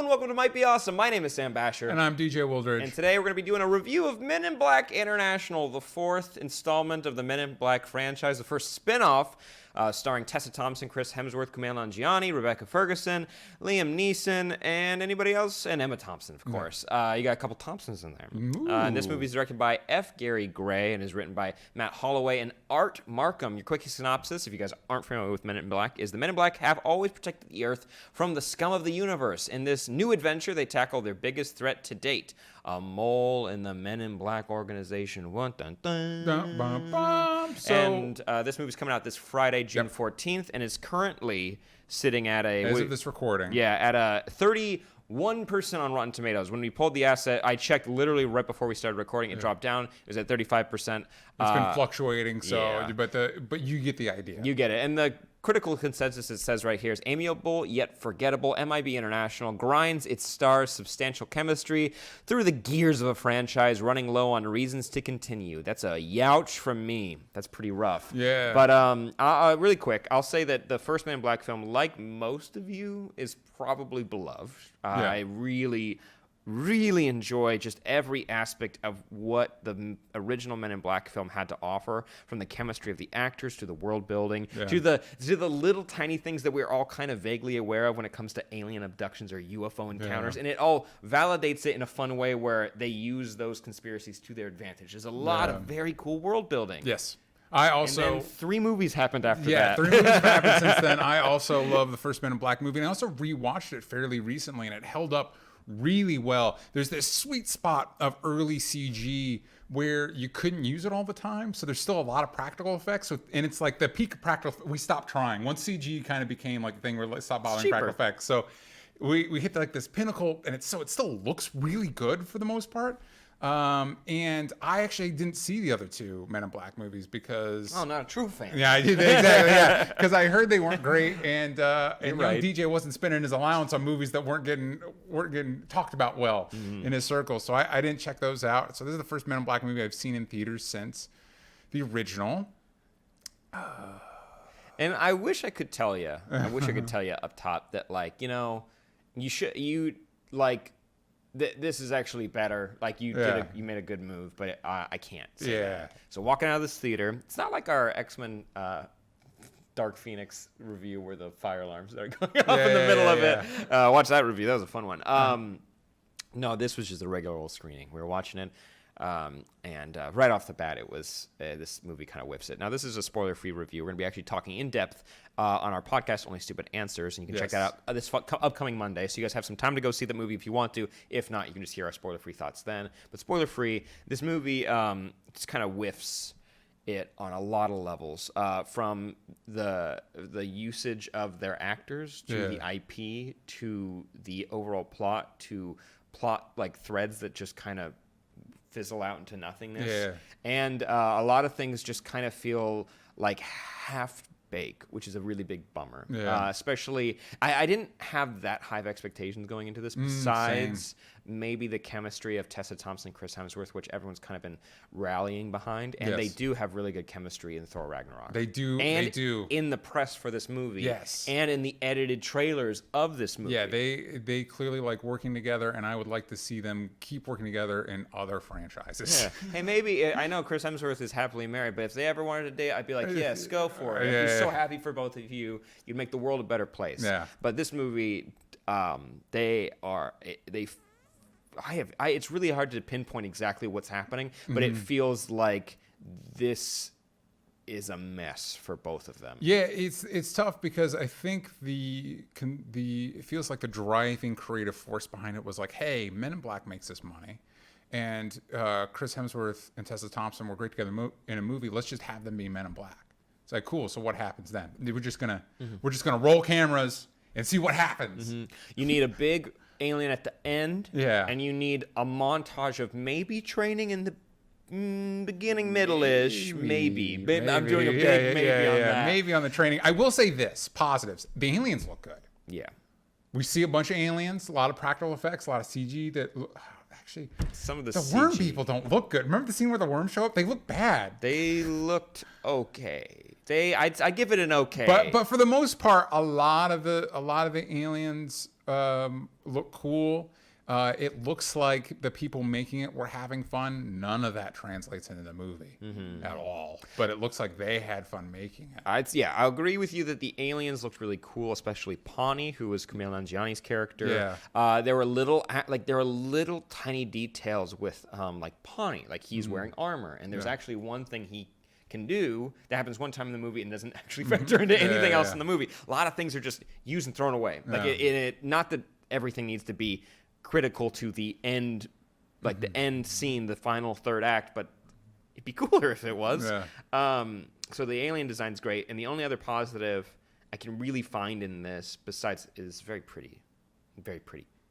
and welcome to Might Be Awesome. My name is Sam Basher. And I'm DJ Wooldridge. And today we're going to be doing a review of Men in Black International, the fourth installment of the Men in Black franchise, the first spin-off, starring Tessa Thompson, Chris Hemsworth, Kumail Nanjiani, Rebecca Ferguson, Liam Neeson, and anybody else? And Emma Thompson, of course. You got a couple Thompsons in there. And this movie is directed by F. Gary Gray and is written by Matt Holloway and Art Markham. Your quick synopsis, if you guys aren't familiar with Men in Black, is the Men in Black have always protected the Earth from the scum of the universe. In this new adventure, they tackle their biggest threat to date, a mole in the Men in Black organization. Dun, dun, dun. And this movie's coming out this Friday, June 14th, and is currently sitting at as of this recording. Yeah, at a 31% on Rotten Tomatoes. When we pulled the asset, I checked literally right before we started recording. It dropped down. It was at 35%. It's been fluctuating, but you get the idea. You get it. And the critical consensus, it says right here, is amiable yet forgettable. MIB International grinds its stars' substantial chemistry through the gears of a franchise running low on reasons to continue. That's a youch from me. That's pretty rough. Yeah. But really quick, I'll say that the first Men in Black film, like most of you, is probably beloved. I really enjoy just every aspect of what the original Men in Black film had to offer, from the chemistry of the actors to the world building to the little tiny things that we're all kind of vaguely aware of when it comes to alien abductions or UFO encounters. And it all validates it in a fun way where they use those conspiracies to their advantage. There's a lot of very cool world building. Yes. I also... And then 3 movies happened after that. Yeah, 3 movies have happened since then. I also love the first Men in Black movie, and I also rewatched it fairly recently, and it held up really well. There's this sweet spot of early CG where you couldn't use it all the time, so there's still a lot of practical effects. And it's like the peak of practical. We stopped trying once CG kind of became like the thing where let's stop bothering practical effects. So we hit like this pinnacle, and it still looks really good for the most part. And I actually didn't see the other 2 Men in Black movies because... Oh, not a true fan. Yeah, I did, exactly, yeah. Because I heard they weren't great, and right. DJ wasn't spending his allowance on movies that weren't getting talked about well in his circle, so I didn't check those out. So this is the first Men in Black movie I've seen in theaters since the original. And I wish I could tell you, up top that, like, you know, this is actually better. Like, you made a good move, but I can't say that. So walking out of this theater, it's not like our X-Men Dark Phoenix review where the fire alarms are going off in the middle of it. Watch that review. That was a fun one. No, this was just a regular old screening. We were watching it. And right off the bat, it was this movie kind of whiffs it. Now, this is a spoiler-free review. We're going to be actually talking in depth on our podcast, Only Stupid Answers, and you can check that out this upcoming Monday. So you guys have some time to go see the movie if you want to. If not, you can just hear our spoiler-free thoughts then. But spoiler-free, this movie just kind of whiffs it on a lot of levels, from the usage of their actors to the IP to the overall plot to plot like threads that just kind of fizzle out into nothingness. And a lot of things just kind of feel like half-baked, which is a really big bummer. Especially, I didn't have that high of expectations going into this, besides maybe the chemistry of Tessa Thompson and Chris Hemsworth, which everyone's kind of been rallying behind. And they do have really good chemistry in Thor Ragnarok. They do. In the press for this movie. Yes. And in the edited trailers of this movie. Yeah, they clearly like working together, and I would like to see them keep working together in other franchises. Yeah. Hey, maybe, I know Chris Hemsworth is happily married, but if they ever wanted to date, I'd be like, yes, go for it. I'd be so happy for both of you. You'd make the world a better place. Yeah. But this movie, it's really hard to pinpoint exactly what's happening, but it feels like this is a mess for both of them. Yeah, it's tough because I think it feels like the driving creative force behind it was like, hey, Men in Black makes this money, and Chris Hemsworth and Tessa Thompson were great together in a movie. Let's just have them be Men in Black. It's like, cool. So what happens then? We're just gonna roll cameras and see what happens. You need a big alien at the end, and you need a montage of maybe training in the beginning, middle-ish, maybe. I'm doing a big maybe on that. Maybe on the training. I will say this, positives. The aliens look good. Yeah. We see a bunch of aliens, a lot of practical effects, a lot of CG that look, actually, some of the worm people don't look good. Remember the scene where the worms show up? They look bad. They looked okay. I give it an okay. But for the most part, a lot of the aliens look cool. It looks like the people making it were having fun. None of that translates into the movie at all. But it looks like they had fun making it. I agree with you that the aliens looked really cool, especially Pawnee, who was Kumail Nanjiani's character. Yeah. There were little tiny details with like Pawnee, like he's wearing armor, and there's actually one thing he can do that happens one time in the movie and doesn't actually factor into anything else in the movie. A lot of things are just used and thrown away. Like it not that everything needs to be critical to the end, like the end scene, the final third act, but it'd be cooler if it was. So the alien design's great, and the only other positive I can really find in this, besides, is very pretty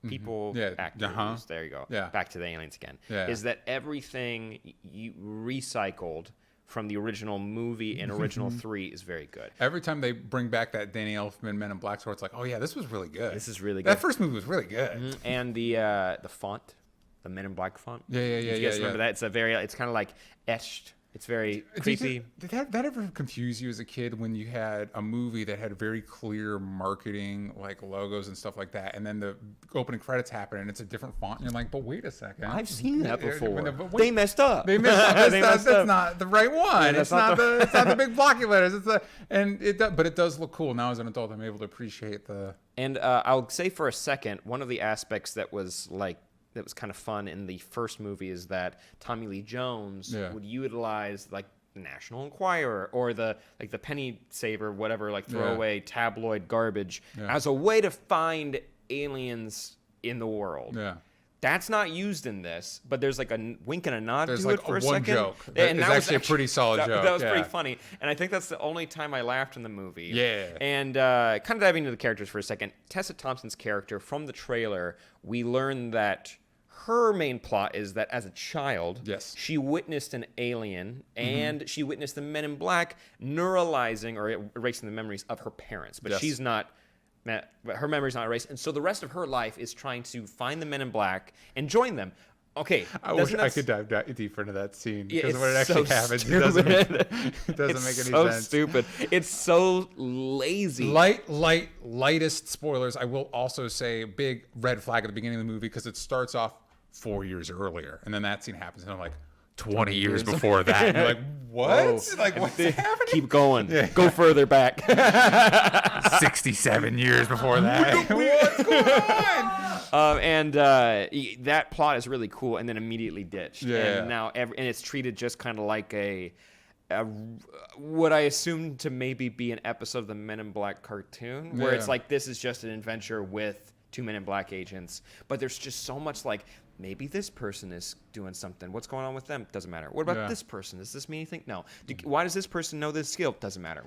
people, actors. There you go. Back to the aliens again. Is that everything you recycled from the original movie and original 3 is very good. Every time they bring back that Danny Elfman Men in Black story, it's like, oh yeah, this was really good. This is really good. That first movie was really good. And the font, the Men in Black font. Yeah. You guys remember that? It's kind of like etched. It's very creepy. Did that ever confuse you as a kid when you had a movie that had very clear marketing, like logos and stuff like that, and then the opening credits happen and it's a different font, and you're like, but wait a second. I've seen that before. They messed up. That's not the right one. It's not the big blocky letters. But it does look cool. Now as an adult, I'm able to appreciate the... And I'll say for a second, one of the aspects that was kind of fun in the first movie is that Tommy Lee Jones would utilize like the National Enquirer or the penny saver, whatever, like throwaway tabloid garbage as a way to find aliens in the world. That's not used in this, but there's like a wink and a nod to it for a second. There's like one joke. And that was actually a pretty solid joke. That was pretty funny. And I think that's the only time I laughed in the movie. Yeah. And kind of diving into the characters for a second, Tessa Thompson's character, from the trailer, we learn that her main plot is that as a child, she witnessed an alien and she witnessed the Men in Black neuralizing or erasing the memories of her parents. But she's not... her memory's not erased, and so the rest of her life is trying to find the Men in Black and join them. Okay, I wish I could dive deeper into that scene because when it actually happens, it doesn't make any sense. It's so stupid. It's so lazy. Lightest spoilers. I will also say big red flag at the beginning of the movie because it starts off 4 years earlier, and then that scene happens, and I'm like, 20 years before that. And you're like, what? Whoa. Like, what's happening? Keep going. Go further back. 67 years before that. What's going on? That plot is really cool, and then immediately ditched. And now and it's treated just kind of like what I assume to maybe be an episode of the Men in Black cartoon, where it's like this is just an adventure with 2 Men in Black agents, but there's just so much like, maybe this person is doing something. What's going on with them? Doesn't matter. What about this person? Does this mean anything? No. Why does this person know this skill? Doesn't matter.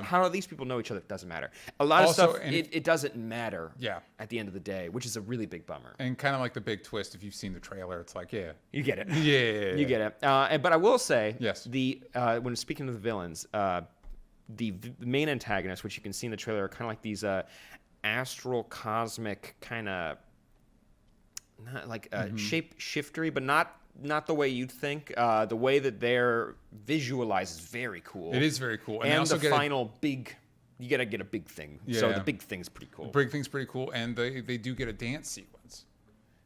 How do these people know each other? Doesn't matter. A lot of stuff, it doesn't matter at the end of the day, which is a really big bummer. And kind of like the big twist, if you've seen the trailer, it's like, you get it. You get it. But I will say, when speaking of the villains, the main antagonists, which you can see in the trailer, are kind of like these astral cosmic kind of... not like shape shiftery, but not the way you'd think. The way that they're visualized is very cool. It is very cool. And also the final big, you gotta get a big thing. So the big thing's pretty cool. The big thing's pretty cool, and they do get a dance sequence.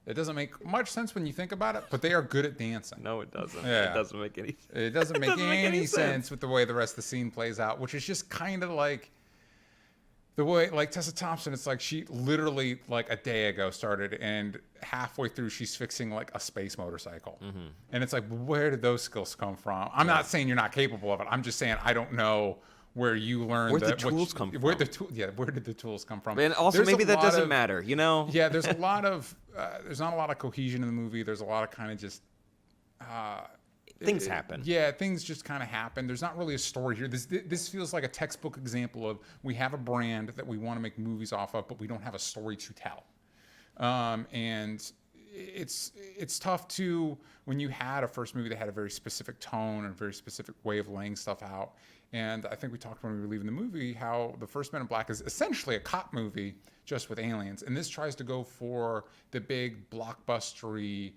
It doesn't make much sense when you think about it, but they are good at dancing. No, it doesn't. It doesn't make any sense. It doesn't make any sense with the way the rest of the scene plays out, which is just kind of like... the way, like Tessa Thompson, it's like she literally like a day ago started, and halfway through she's fixing like a space motorcycle, and it's like, where did those skills come from? I'm not saying you're not capable of it. I'm just saying I don't know where you learned the tools come from. Where did the tools come from? And also, maybe that doesn't matter, you know? Yeah, there's a lot of there's not a lot of cohesion in the movie. There's a lot of kind of just. Things happen. Yeah, things just kind of happen. There's not really a story here. This feels like a textbook example of we have a brand that we want to make movies off of, but we don't have a story to tell. And it's tough to, when you had a first movie that had a very specific tone and a very specific way of laying stuff out. And I think we talked when we were leaving the movie how the first Men in Black is essentially a cop movie just with aliens. And this tries to go for the big blockbustery,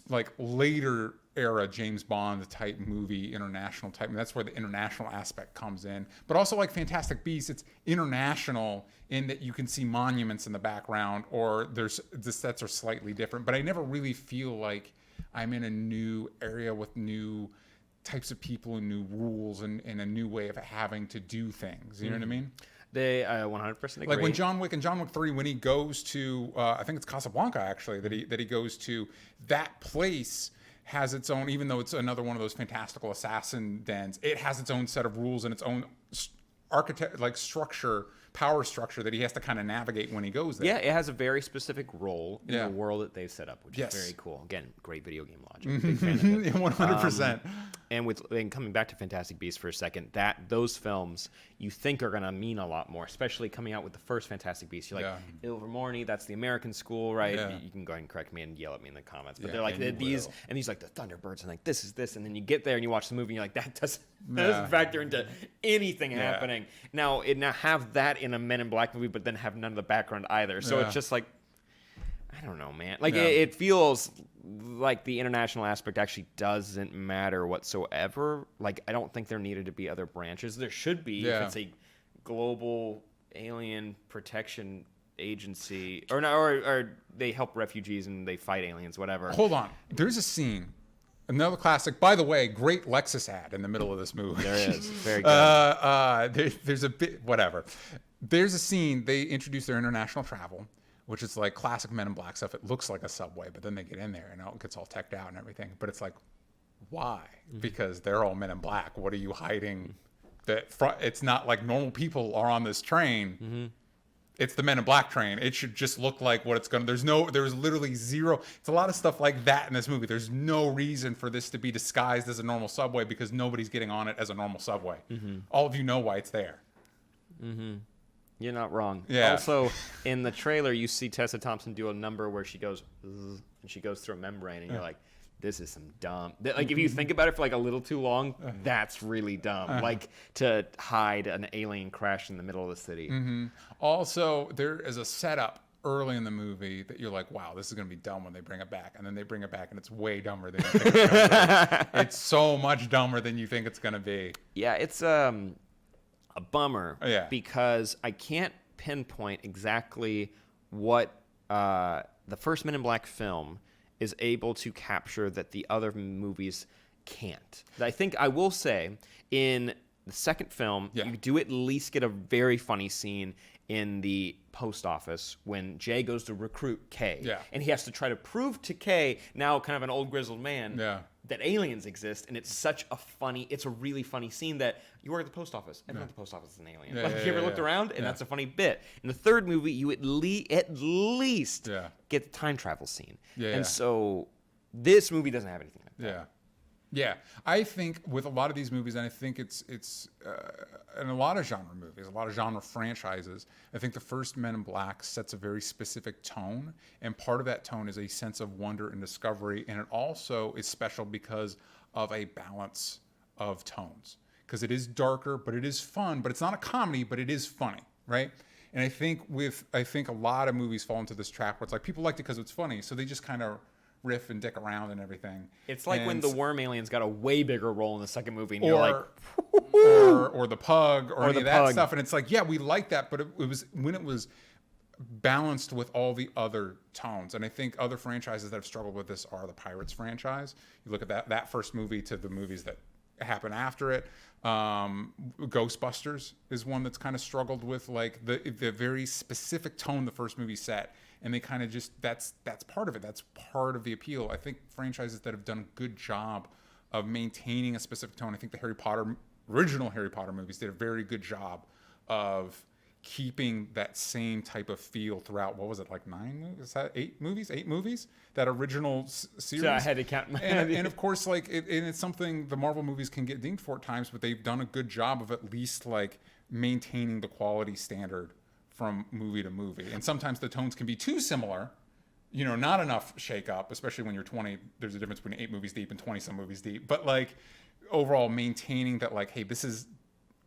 like later era James Bond type movie, international type. And that's where the international aspect comes in. But also like Fantastic Beasts, it's international in that you can see monuments in the background, or the sets are slightly different. But I never really feel like I'm in a new area with new types of people and new rules and a new way of having to do things. You know what I mean? They 100% agree. Like when John Wick 3, when he goes to, I think it's Casablanca actually, that he goes to, that place has its own, even though it's another one of those fantastical assassin dens, it has its own set of rules and its own power structure that he has to kind of navigate when he goes there. Yeah, it has a very specific role in the world that they've set up, which is very cool. Again, great video game logic. Big fan of it. 100%. And coming back to Fantastic Beasts for a second, those films you think are going to mean a lot more, especially coming out with the first Fantastic Beasts. You're like, Ilvermorny, that's the American school, right? Yeah. You can go ahead and correct me and yell at me in the comments. But they're like, these like the Thunderbirds, and like, this is this. And then you get there and you watch the movie and you're like, that doesn't factor into anything happening. Now have that in a Men in Black movie, but then have none of the background either. So it's just like, I don't know, man. Like it feels like the international aspect actually doesn't matter whatsoever. Like I don't think there needed to be other branches. There should be if it's a global alien protection agency, or they help refugees and they fight aliens, whatever. Hold on, there's a scene. Another classic, by the way, great Lexus ad in the middle of this movie. There is. Very good. There's a bit, whatever. There's a scene, they introduce their international travel, which is like classic Men in Black stuff. It looks like a subway, but then they get in there and it gets all teched out and everything. But it's like, why? Because they're all Men in Black. What are you hiding? It's not like normal people are on this train. It's the Men in Black train. It should just look like what it's going to. There's literally zero. It's a lot of stuff like that in this movie. There's no reason for this to be disguised as a normal subway because nobody's getting on it as a normal subway. All of you know why it's there. You're not wrong. Yeah. Also, in the trailer, you see Tessa Thompson do a number where she goes, and she goes through a membrane, and you're like, this is some dumb. Like, if you think about it for like a little too long, that's really dumb. Like, to hide an alien crash in the middle of the city. Also, there is a setup early in the movie that you're like, wow, this is going to be dumb when they bring it back. And then they bring it back, and it's way dumber than you think it's going to be. It's so much dumber than you think it's going to be. Yeah, it's a bummer because I can't pinpoint exactly what the first Men in Black film is able to capture that the other movies can't. I think I will say in the second film, you do at least get a very funny scene in the post office when Jay goes to recruit Kay. And he has to try to prove to Kay, now kind of an old grizzled man, that aliens exist. And it's it's a really funny scene that you work at the post office. Everyone at the post office is an alien. You ever looked around? And that's a funny bit. In the third movie, you at least get the time travel scene. And so this movie doesn't have anything like that. Yeah, I think with a lot of these movies, and I think it's in a lot of genre movies, a lot of genre franchises, I think the first Men in Black sets a very specific tone, and part of that tone is a sense of wonder and discovery, and it also is special because of a balance of tones. Because it is darker, but it is fun, but it's not a comedy, but it is funny, right? And I think a lot of movies fall into this trap where it's like people liked it because it's funny, so they just kind of riff and dick around and everything. It's like when the worm aliens got a way bigger role in the second movie, and you're like, or the pug, or any of that stuff, and it's like, yeah, we like that, but it was when it was balanced with all the other tones. And I think other franchises that have struggled with this are the Pirates franchise. You look at that first movie to the movies that happen after it. Ghostbusters is one that's kind of struggled with like the very specific tone the first movie set. And they kind of just, that's part of it. That's part of the appeal. I think franchises that have done a good job of maintaining a specific tone. I think the original Harry Potter movies did a very good job of keeping that same type of feel throughout. What was it, like 9 movies? Is that 8 movies? 8 movies? That original series. So I had to count. and of course, like, it's something the Marvel movies can get dinged for at times, but they've done a good job of at least like maintaining the quality standard from movie to movie. And sometimes the tones can be too similar, not enough shake up, especially when you're 20. There's a difference between 8 movies deep and 20 some movies deep. But like overall maintaining that, like, hey,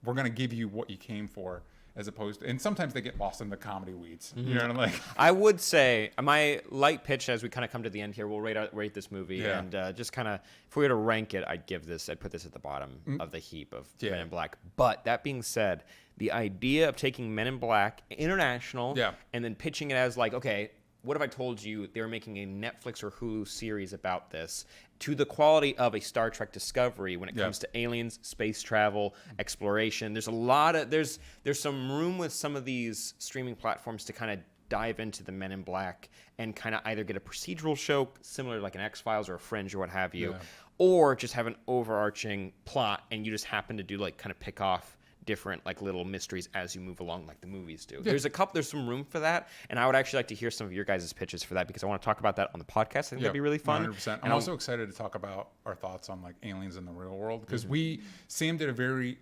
we're going to give you what you came for. as opposed to, and sometimes they get lost in the comedy weeds. You know what I'm like? I would say my light pitch as we kind of come to the end here, we'll rate this movie and just kind of, if we were to rank it, I'd put this at the bottom of the heap of Men in Black. But that being said, the idea of taking Men in Black International and then pitching it as like, okay, what if I told you they were making a Netflix or Hulu series about this, to the quality of a Star Trek Discovery when it comes to aliens, space travel, exploration. There's a lot of there's some room with some of these streaming platforms to kind of dive into the Men in Black and kind of either get a procedural show similar to like an X-Files or a Fringe or what have you, or just have an overarching plot and you just happen to do like kind of pick off different like little mysteries as you move along like the movies do. There's some room for that, and I would actually like to hear some of your guys' pitches for that because I want to talk about that on the podcast. I think that'd be really fun. 100%. I'm also excited to talk about our thoughts on like aliens in the real world because Sam did a very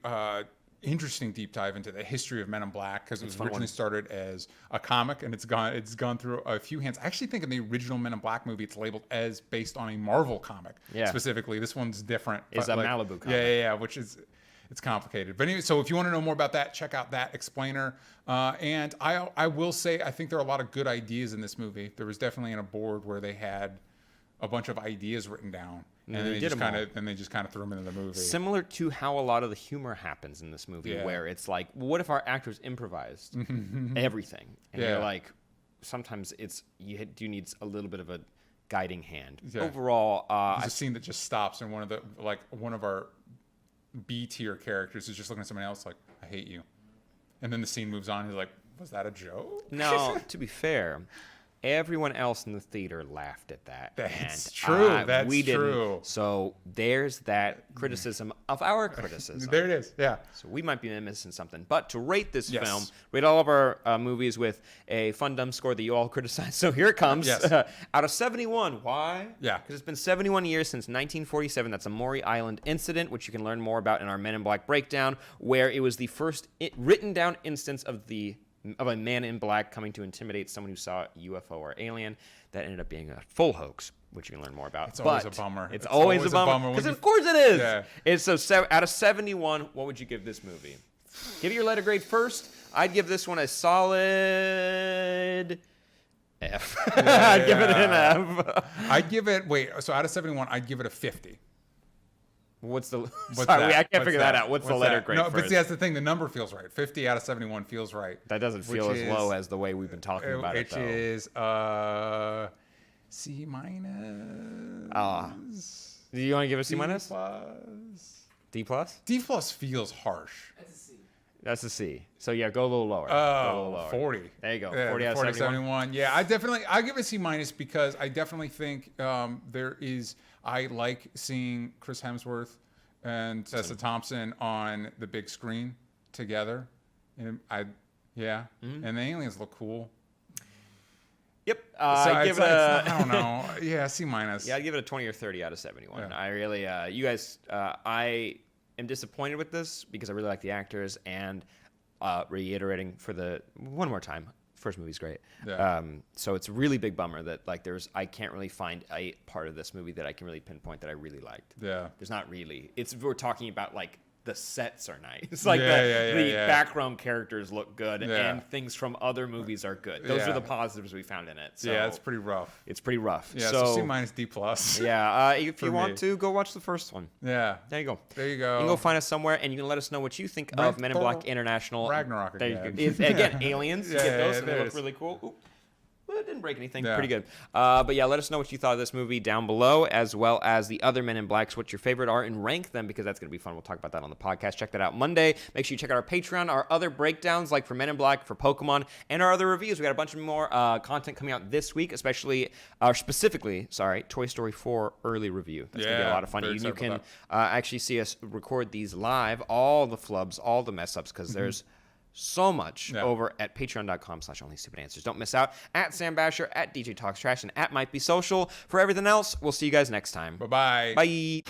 interesting deep dive into the history of Men in Black because it was originally started as a comic and it's gone through a few hands. I actually think in the original Men in Black movie it's labeled as based on a Marvel comic specifically. This one's different. It's a Malibu comic. Yeah, which is... It's complicated. But anyway, so if you want to know more about that, check out that explainer. And I will say, I think there are a lot of good ideas in this movie. There was definitely a board where they had a bunch of ideas written down. And then they just kind of threw them into the movie. Similar to how a lot of the humor happens in this movie, where it's like, well, what if our actors improvised everything? And you're like, sometimes you do need a little bit of a guiding hand. Overall, there's a scene that just stops, and one of our B-tier characters is just looking at somebody else like, I hate you. And then the scene moves on. He's like, was that a joke? No, to be fair, everyone else in the theater laughed at that. That's true. We didn't. So there's that criticism of our criticism. There it is. Yeah. So we might be missing something. But to rate this film, rate all of our movies with a fun, dumb score that you all criticize. So here it comes. Out of 71. Why? Yeah. Because it's been 71 years since 1947. That's a Maury Island incident, which you can learn more about in our Men in Black breakdown, where it was the first written down instance of a man in black coming to intimidate someone who saw a UFO or alien. That ended up being a full hoax, which you can learn more about. It's always a bummer. It's always a bummer. Because of course it is. Yeah. It's so out of 71, what would you give this movie? Give it your letter grade first. I'd give this one a solid F. I'd give it an F. So out of 71, I'd give it a 50. What's the... Sorry, I can't figure that out. What's the letter grade? No, but see, that's the thing. The number feels right. 50 out of 71 feels right. That doesn't feel as low as the way we've been talking about it, though. Which is C minus. Do you want to give it a C minus? D plus? D plus feels harsh. That's a C. So yeah, go a little lower. Oh, 40. There you go. 40 out of 71. Yeah, I'll give it a C minus because I definitely think I like seeing Chris Hemsworth and Tessa Thompson on the big screen together. And and the aliens look cool. Yep. I don't know. Yeah, C minus. Yeah, I'd give it a 20 or 30 out of 71. Yeah. I really, you guys, I am disappointed with this because I really like the actors and reiterating for one more time. First movie's great. Yeah. So it's a really big bummer that I can't really find a part of this movie that I can really pinpoint that I really liked. Yeah. There's not really. We're talking about the sets are nice. The background characters look good and things from other movies are good. Those are the positives we found in it. So yeah, it's pretty rough. It's pretty rough. Yeah, so C minus D plus. Yeah, if you want to, go watch the first one. Yeah. There you go. There you go. You can go find us somewhere and you can let us know what you think of Men in Black International. Ragnarok again. Again, aliens. Get those and they look really cool. Ooh. Well, it didn't break anything. Yeah. Pretty good. But yeah, let us know what you thought of this movie down below, as well as the other Men in Blacks, what your favorite are, and rank them because that's going to be fun. We'll talk about that on the podcast. Check that out Monday. Make sure you check out our Patreon, our other breakdowns like for Men in Black, for Pokemon, and our other reviews. We got a bunch of more content coming out this week, specifically, Toy Story 4 early review. That's going to be a lot of fun. You can actually see us record these live, all the flubs, all the mess ups, because there's so much over at patreon.com/onlystupidanswers. Don't miss out. At Sam Basher, at DJ Talks Trash, and at Might Be Social. For everything else, we'll see you guys next time. Bye-bye. Bye.